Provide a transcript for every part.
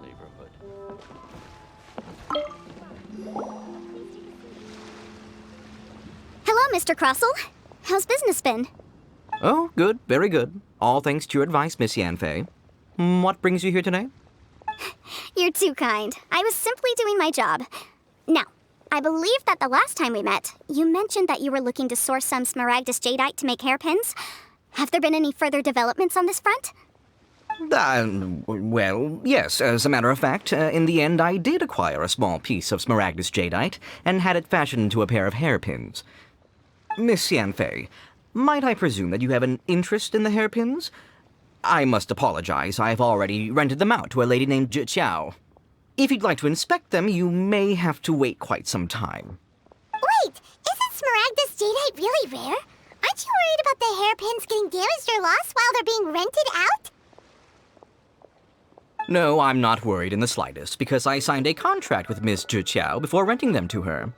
neighborhood. Hello, Mr. Crossell. How's business been? Oh, good, very good. All thanks to your advice, Miss Yanfei. What brings you here today? You're too kind. I was simply doing my job. Now, I believe that the last time we met, you mentioned that you were looking to source some smaragdus jadeite to make hairpins. Have there been any further developments on this front? Well, yes, as a matter of fact, in the end I did acquire a small piece of smaragdus jadeite and had it fashioned into a pair of hairpins. Miss Yanfei, might I presume that you have an interest in the hairpins? I must apologize, I've already rented them out to a lady named Zhi. If you'd like to inspect them, you may have to wait quite some time. Wait, isn't smaragdus jadeite really rare? Aren't you worried about the hairpins getting damaged or lost while they're being rented out? No, I'm not worried in the slightest, because I signed a contract with Miss Zhi before renting them to her.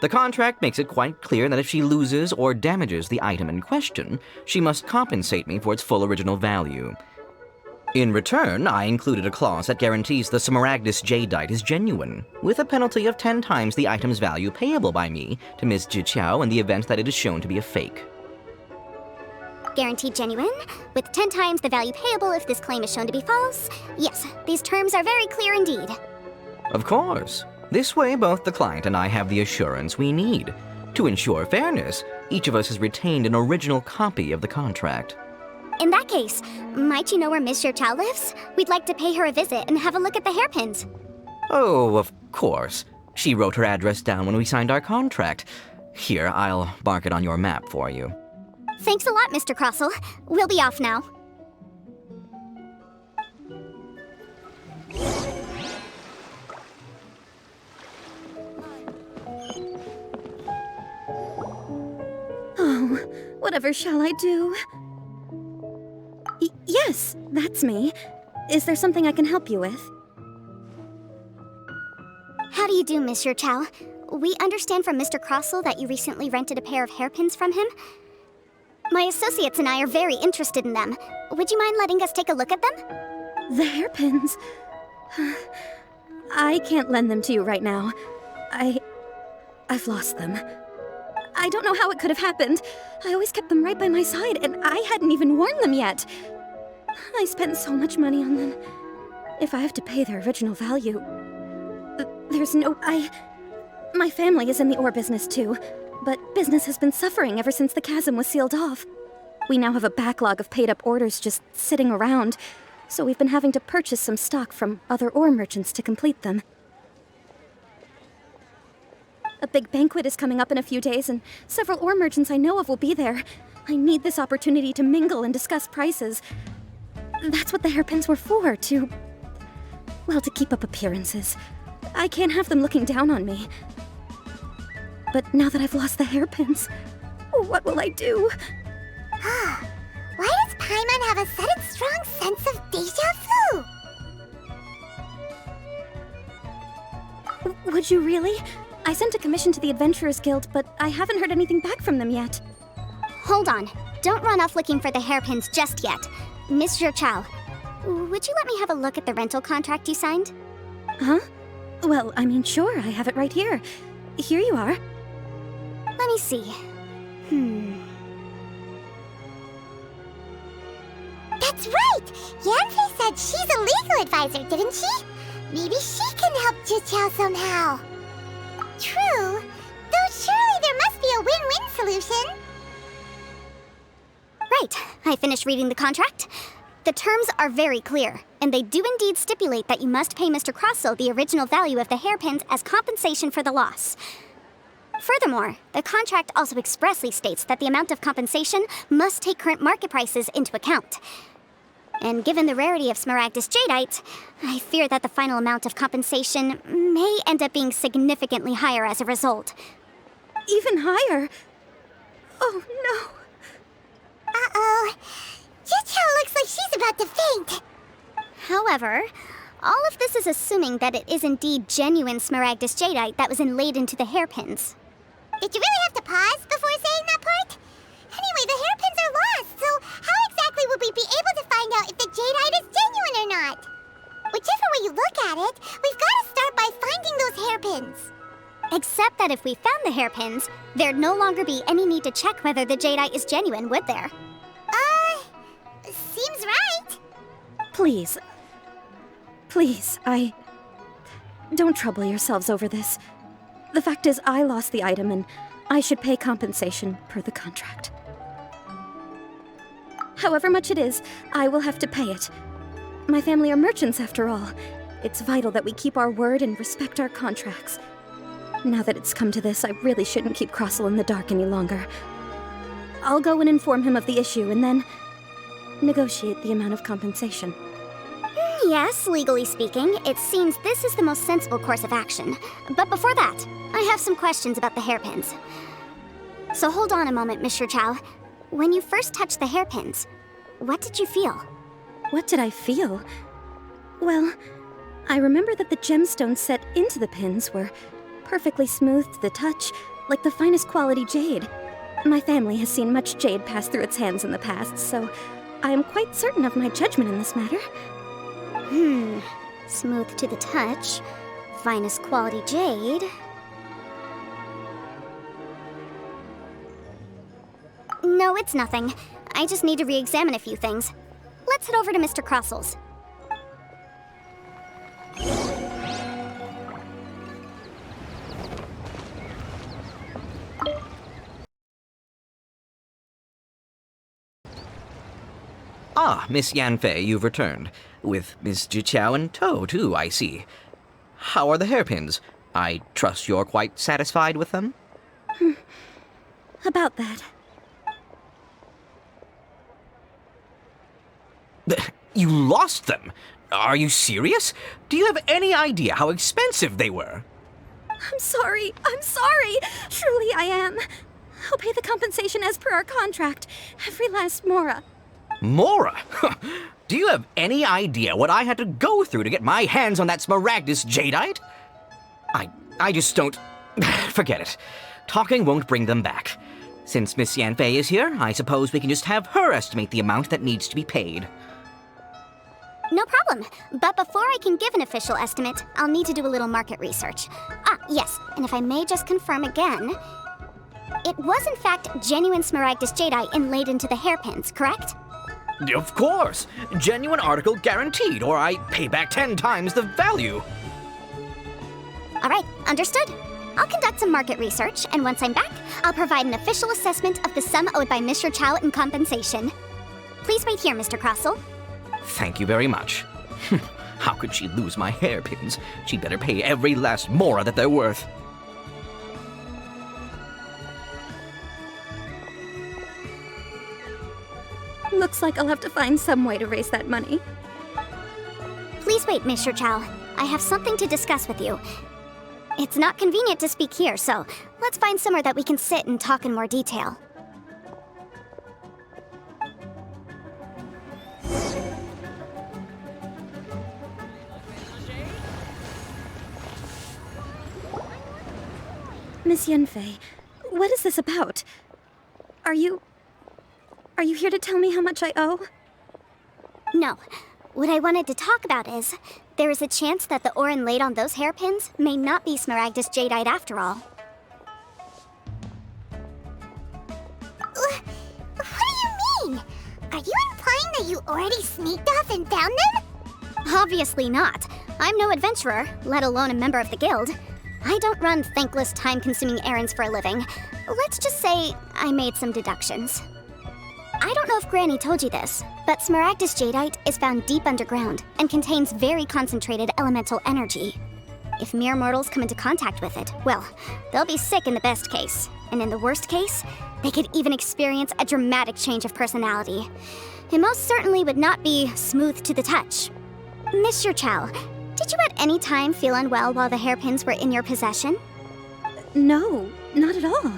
The contract makes it quite clear that if she loses or damages the item in question, she must compensate me for its full original value. In return, I included a clause that guarantees the smaragdus jadeite is genuine, with a penalty of 10 times the item's value payable by me to Miss Zhi in the event that it is shown to be a fake. Guaranteed genuine, with 10 times the value payable if this claim is shown to be false. Yes, these terms are very clear indeed. Of course. This way, both the client and I have the assurance we need. To ensure fairness, each of us has retained an original copy of the contract. In that case, might you know where Miss Zhi lives? We'd like to pay her a visit and have a look at the hairpins. Oh, of course. She wrote her address down when we signed our contract. Here, I'll mark it on your map for you. Thanks a lot, Mr. Crossell. We'll be off now. Oh, whatever shall I do? Yes, that's me. Is there something I can help you with? How do you do, Miss Zhi? We understand from Mr. Crossell that you recently rented a pair of hairpins from him. My associates and I are very interested in them. Would you mind letting us take a look at them? The hairpins? I can't lend them to you right now. I've lost them. I don't know how it could have happened. I always kept them right by my side, and I hadn't even worn them yet. I spent so much money on them. If I have to pay their original value... There's no... My family is in the ore business too, but business has been suffering ever since the chasm was sealed off. We now have a backlog of paid-up orders just sitting around, so we've been having to purchase some stock from other ore merchants to complete them. A big banquet is coming up in a few days, and several ore merchants I know of will be there. I need this opportunity to mingle and discuss prices. That's what the hairpins were for, to keep up appearances. I can't have them looking down on me. But now that I've lost the hairpins, what will I do? Why does Paimon have a sudden strong sense of déjà vu? Would you really? I sent a commission to the Adventurers Guild, but I haven't heard anything back from them yet. Hold on. Don't run off looking for the hairpins just yet. Miss Zhi, would you let me have a look at the rental contract you signed? Huh? Well, I mean, sure, I have it right here. Here you are. Let me see. That's right! Yanfei said she's a legal advisor, didn't she? Maybe she can help Zhi somehow. True, though surely there must be a win-win solution. Right. I finished reading the contract. The terms are very clear, and they do indeed stipulate that you must pay Mr. Crossell the original value of the hairpins as compensation for the loss. Furthermore, the contract also expressly states that the amount of compensation must take current market prices into account. And given the rarity of smaragdus jadeite, I fear that the final amount of compensation may end up being significantly higher as a result. Even higher? Oh, no. Uh-oh. Zhi looks like she's about to faint. However, all of this is assuming that it is indeed genuine smaragdus jadeite that was inlaid into the hairpins. Did you really have to pause before saying that part? Anyway, the hairpins are lost, so how exactly would we be able to find out if the jadeite is genuine or not? Whichever way you at it, we've got to start by finding those hairpins. Except that if we found the hairpins, there'd no longer be any need to check whether the jadeite is genuine, would there? Seems right. Please. Don't trouble yourselves over this. The fact is, I lost the item and I should pay compensation per the contract. However much it is, I will have to pay it. My family are merchants after all. It's vital that we keep our word and respect our contracts. Now that it's come to this, I really shouldn't keep Crossel in the dark any longer. I'll go and inform him of the issue and then negotiate the amount of compensation. Yes, legally speaking, it seems this is the most sensible course of action. But before that, I have some questions about the hairpins. So hold on a moment, Mr. Chow. When you first touched the hairpins, what did you feel? What did I feel? Well, I remember that the gemstones set into the pins were perfectly smooth to the touch, like the finest quality jade. My family has seen much jade pass through its hands in the past, so I am quite certain of my judgment in this matter. Smooth to the touch, finest quality jade. No, it's nothing. I just need to re-examine a few things. Let's head over to Mr. Crossel's. Ah, Miss Yanfei, you've returned. With Miss Jiqiao in tow, too, I see. How are the hairpins? I trust you're quite satisfied with them? About that. You lost them? Are you serious? Do you have any idea how expensive they were? I'm sorry. Truly I am. I'll pay the compensation as per our contract. Every last mora. Mora? Do you have any idea what I had to go through to get my hands on that smaragdus jadeite? I just don't... Forget it. Talking won't bring them back. Since Miss Yanfei is here, I suppose we can just have her estimate the amount that needs to be paid. No problem. But before I can give an official estimate, I'll need to do a little market research. Ah, yes, and if I may just confirm again, it was in fact genuine smaragdus jadeite inlaid into the hairpins, correct? Of course! Genuine article guaranteed, or I pay back 10 times the value. All right, understood. I'll conduct some market research, and once I'm back, I'll provide an official assessment of the sum owed by Mr. Chow in compensation. Please wait here, Mr. Crossel. Thank you very much. How could she lose my hairpins? She'd better pay every last mora that they're worth. Looks like I'll have to find some way to raise that money. Please wait, Mr. Chow. I have something to discuss with you. It's not convenient to speak here, so let's find somewhere that we can sit and talk in more detail. Miss Yanfei, what is this about? Are you here to tell me how much I owe? No. What I wanted to talk about is, there is a chance that the ore inlaid on those hairpins may not be smaragdus jadeite after all. What do you mean? Are you implying that you already sneaked off and found them? Obviously not. I'm no adventurer, let alone a member of the guild. I don't run thankless, time-consuming errands for a living. Let's just say I made some deductions. I don't know if Granny told you this, but smaragdus jadeite is found deep underground and contains very concentrated elemental energy. If mere mortals come into contact with it, well, they'll be sick in the best case. And in the worst case, they could even experience a dramatic change of personality. It most certainly would not be smooth to the touch. Mr. Chow, did you at any time feel unwell while the hairpins were in your possession? No, not at all.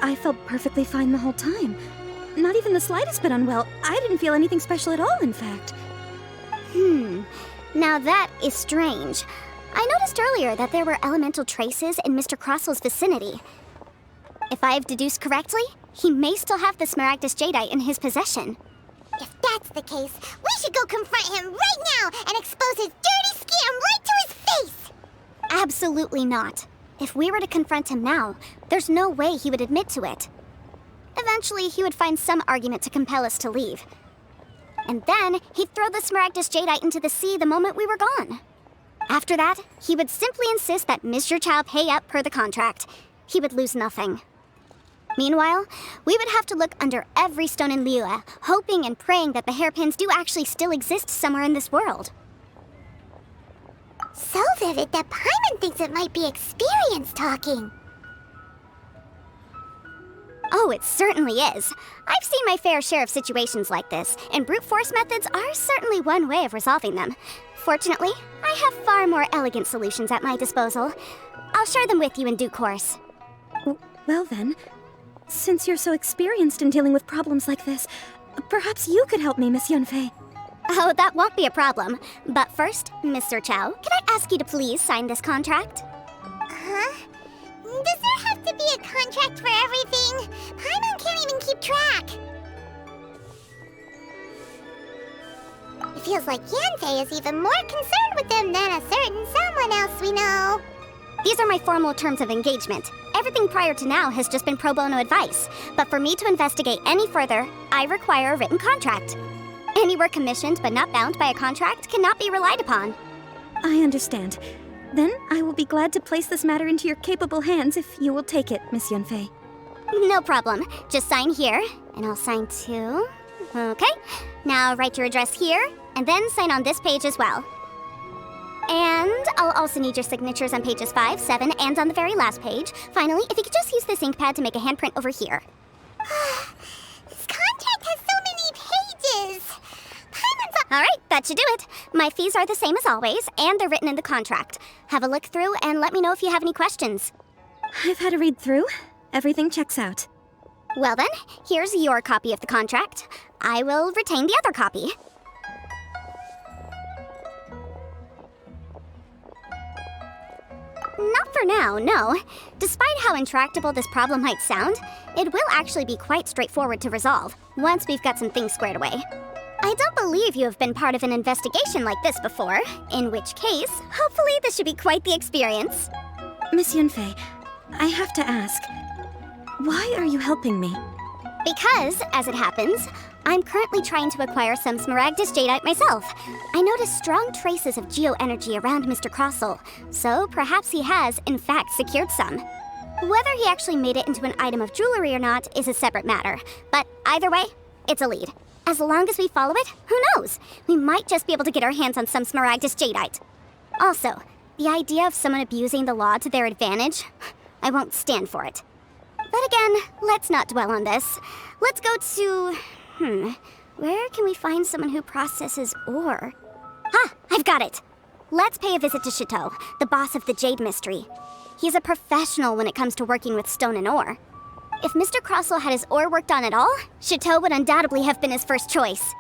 I felt perfectly fine the whole time. Not even the slightest bit unwell. I didn't feel anything special at all, in fact. Now that is strange. I noticed earlier that there were elemental traces in Mr. Crossel's vicinity. If I've deduced correctly, he may still have the smaragdus jadeite in his possession. If that's the case, we should go confront him right now and expose his dirty scam right Absolutely not. If we were to confront him now, there's no way he would admit to it. Eventually, he would find some argument to compel us to leave. And then, he'd throw the Smaragdus Jadeite into the sea the moment we were gone. After that, he would simply insist that Mr. Chow pay up per the contract. He would lose nothing. Meanwhile, we would have to look under every stone in Liyue, hoping and praying that the hairpins do actually still exist somewhere in this world. So vivid that Paimon thinks it might be experience talking. Oh, it certainly is. I've seen my fair share of situations like this, and brute force methods are certainly one way of resolving them. Fortunately, I have far more elegant solutions at my disposal. I'll share them with you in due course. Well then, since you're so experienced in dealing with problems like this, perhaps you could help me, Miss Yunfei. Oh, that won't be a problem. But first, Mr. Chow, can I ask you to please sign this contract? Huh? Does there have to be a contract for everything? Paimon can't even keep track. It feels like Yanfei is even more concerned with them than a certain someone else we know. These are my formal terms of engagement. Everything prior to now has just been pro bono advice. But for me to investigate any further, I require a written contract. Any work commissioned but not bound by a contract cannot be relied upon. I understand. Then I will be glad to place this matter into your capable hands if you will take it, Miss Yunfei. No problem. Just sign here, and I'll sign too. Okay. Now write your address here, and then sign on this page as well. And I'll also need your signatures on pages 5, 7, and on the very last page. Finally, if you could just use this ink pad to make a handprint over here. This contract has so many pages. Paimon's All right, that should do it. My fees are the same as always, and they're written in the contract. Have a look through and let me know if you have any questions. I've had a read through. Everything checks out. Well then, here's your copy of the contract. I will retain the other copy. Not for now, no. Despite how intractable this problem might sound, it will actually be quite straightforward to resolve, once we've got some things squared away. I don't believe you have been part of an investigation like this before, in which case, hopefully this should be quite the experience. Miss Yunfei, I have to ask, why are you helping me? Because, as it happens, I'm currently trying to acquire some Smaragdus Jadeite myself. I noticed strong traces of geoenergy around Mr. Crossel, so perhaps he has, in fact, secured some. Whether he actually made it into an item of jewelry or not is a separate matter, but either way, it's a lead. As long as we follow it, who knows? We might just be able to get our hands on some Smaragdus Jadeite. Also, the idea of someone abusing the law to their advantage, I won't stand for it. But again, let's not dwell on this. Let's go to... where can we find someone who processes ore? Ah, I've got it! Let's pay a visit to Chateau, the boss of the Jade Mystery. He's a professional when it comes to working with stone and ore. If Mr. Crossel had his ore worked on at all, Chateau would undoubtedly have been his first choice.